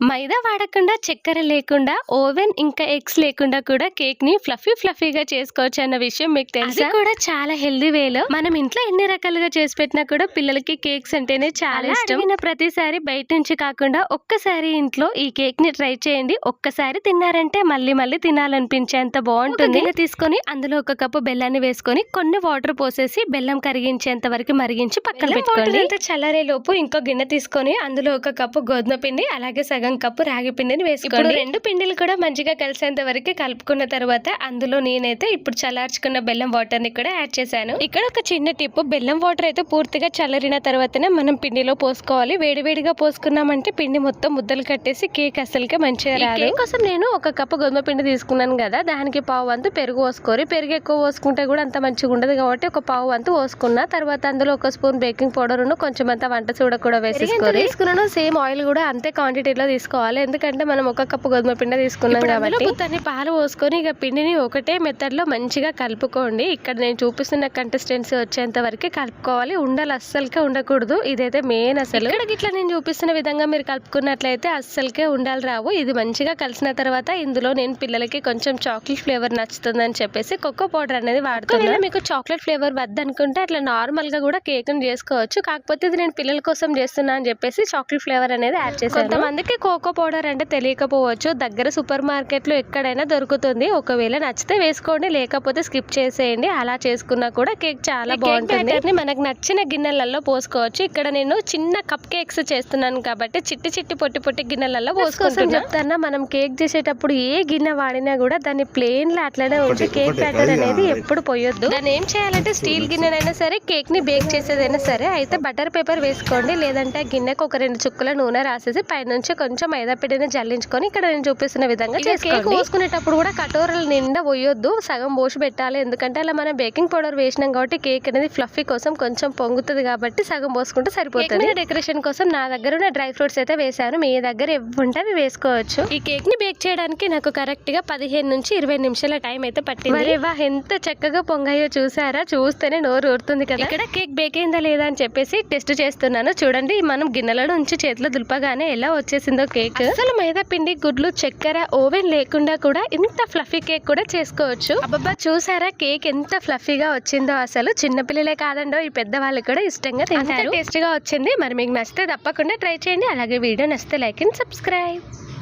మైదా వాడకుండా, చక్కెర లేకుండా, ఓవెన్ ఇంకా ఎగ్స్ లేకుండా కూడా కేక్ ని ఫ్లఫీగా చేసుకోవచ్చు అన్న విషయం మీకు తెలుసా? అది కూడా చాలా హెల్దీ వేలో. మనం ఇంట్లో ఎన్ని రకాలుగా చేసి పెట్టినా కూడా పిల్లలకి కేక్స్ అంటేనే చాలా ఇష్టం. ప్రతిసారి బయట నుంచి కాకుండా ఒక్కసారి ఇంట్లో ఈ కేక్ ని ట్రై చేయండి. ఒక్కసారి తిన్నారంటే మళ్ళీ మళ్ళీ తినాలనిపించేంత బాగుంటుంది. గిన్నె తీసుకొని అందులో ఒక కప్పు బెల్లాన్ని వేసుకొని కొన్ని వాటర్ పోసేసి బెల్లం కరిగించేంత వరకు మరిగించి పక్కన పెట్టుకోండి. చల్లారే లోపు ఇంకో గిన్నె తీసుకొని అందులో ఒక కప్పు గోధుమ పిండి, అలాగే సగం కప్పు రాగి పిండిని వేసుకోండి. రెండు పిండిలు కూడా మంచిగా కలిసేంత వరకు కలుపుకున్న తర్వాత అందులో నేనైతే ఇప్పుడు చల్లార్చుకున్న బెల్లం వాటర్ ని కూడా యాడ్ చేశాను. ఇక్కడ ఒక చిన్న టిప్, బెల్లం వాటర్ అయితే పూర్తిగా చల్లరిన తర్వాతనే మనం పిండిలో పోసుకోవాలి. వేడివేడిగా పోసుకున్నామంటే పిండి మొత్తం ముద్దలు కట్టేసి కేక్ అసలుకే మంచిగా రాదు. కేక్ కోసం నేను ఒక కప్పు గోధుమ పిండి తీసుకున్నాను కదా, దానికి పావు వంతు పెరుగు పోసుకోరు. పెరుగు ఎక్కువ పోసుకుంటే కూడా అంత మంచిగా ఉండదు కాబట్టి ఒక పావు వంతు పోసుకున్నా. తర్వాత అందులో ఒక స్పూన్ బేకింగ్ పౌడర్ కొంచెం అంతా వంట సోడా కూడా వేసుకున్నాను. సేమ్ ఆయిల్ కూడా అంతే క్వాంటిటీలో తీసుకోవాలి, ఎందుకంటే మనం ఒక కప్పు గోధుమ పిండి తీసుకున్నాం కాబట్టి. దాన్ని పాలు పోసుకొని ఇక పిండిని ఒకటే మెథడ్ లో మంచిగా కలుపుకోండి. ఇక్కడ నేను చూపిస్తున్న కన్సిస్టెన్సీ వచ్చేంత వరకు కలుపుకోవాలి. ఉండలు అస్సలకే ఉండకూడదు, ఇదైతే మెయిన్. అసలు ఇక్కడ ఇట్లా నేను చూపిస్తున్న విధంగా మీరు కలుపుకున్నట్లయితే అస్సలకే ఉండాలి రావు. ఇది మంచిగా కలిసిన తర్వాత ఇందులో నేను పిల్లలకి కొంచెం చాక్లెట్ ఫ్లేవర్ నచ్చుతుందని చెప్పేసి కోకో పౌడర్ అనేది వాడుతున్నాను. మీకు చాక్లెట్ ఫ్లేవర్ వద్దనుకుంటే అట్లా నార్మల్ గా కూడా కేక్ ని చేసుకోవచ్చు. కాకపోతే ఇది నేను పిల్లల కోసం చేస్తున్నా అని చెప్పేసి చాక్లెట్ ఫ్లేవర్ అనేది యాడ్ చేశాను. కొంతమందికి కోకో పౌడర్ అంటే తెలియకపోవచ్చు, దగ్గర సూపర్ మార్కెట్ లో ఎక్కడైనా దొరుకుతుంది. ఒకవేళ నచ్చితే వేసుకోండి, లేకపోతే స్కిప్ చేసేయండి. అలా చేసుకున్నా కూడా కేక్ చాలా బాగుంటుంది. మనకు నచ్చిన గిన్నెలలో పోసుకోవచ్చు. ఇక్కడ నేను చిన్న కప్ కేక్స్ చేస్తున్నాను కాబట్టి చిట్టి పొట్టి గిన్నెలలో పోసుకోవచ్చు. చెప్తాను, మనం కేక్ చేసేటప్పుడు ఏ గిన్నె వాడినా కూడా దాన్ని ప్లేన్ లో అట్లనే ఉంచి కేక్ బ్యాటర్ అనేది ఎప్పుడు పోయొద్దు. దాన్ని ఏం చేయాలంటే స్టీల్ గిన్నెనైనా సరే, కేక్ ని బేక్ చేసేదైనా సరే అయితే బటర్ పేపర్ వేసుకోండి, లేదంటే గిన్నెకు ఒక 2 చుక్కల నూనె రాసేసి పైనుంచి కొంచెం మైదా పిండిని జల్లించుకొని ఇక్కడ నేను చూపిస్తున్న విధంగా కేక్ పోసుకునేటప్పుడు కూడా కటోరలు నిండా పోయొద్దు, సగం పోసి పెట్టాలి. ఎందుకంటే అలా మనం బేకింగ్ పౌడర్ వేసినాం కాబట్టి కేక్ అనేది ఫ్లఫీ కోసం కొంచెం పొంగుతుంది కాబట్టి సగం పోసుకుంటే సరిపోతుంది. డెకరేషన్ కోసం నా దగ్గర ఉన్న డ్రై ఫ్రూట్స్ అయితే వేసాను, మీ దగ్గర ఉంటే అవి వేసుకోవచ్చు. ఈ కేక్ ని బేక్ చేయడానికి నాకు కరెక్ట్ గా 15 నుంచి 20 నిమిషాల టైం అయితే పట్టింది. ఎంత చక్కగా పొంగాయో చూసారా, చూస్తేనే నోరు ఊరుతుంది కదా. ఇక్కడ కేక్ బేక్ అయిందా లేదా అని చెప్పేసి టెస్ట్ చేస్తున్నాను. చూడండి, మనం గిన్నెలో నుంచి చేతిలో దులపగానే ఎలా వచ్చేసిందో కేక్. అసలు మైదా పిండి, గుడ్లు, చక్కెర, ఓవెన్ లేకుండా కూడా ఇంత ఫ్లఫీ కేక్ కూడా చేసుకోవచ్చు. అబ్బబ్బా, చూసారా కేక్ ఎంత ఫ్లఫీగా వచ్చిందో. అసలు చిన్నపిల్లలే కాదండో, ఈ పెద్దవాళ్ళు కూడా ఇష్టంగా తింటారు. టేస్ట్ గా వచ్చింది. మరి మీకు నచ్చితే తప్పకుండా ట్రై చేయండి. అలాగే వీడియో నచ్చితే లైక్ అండ్ సబ్స్క్రైబ్.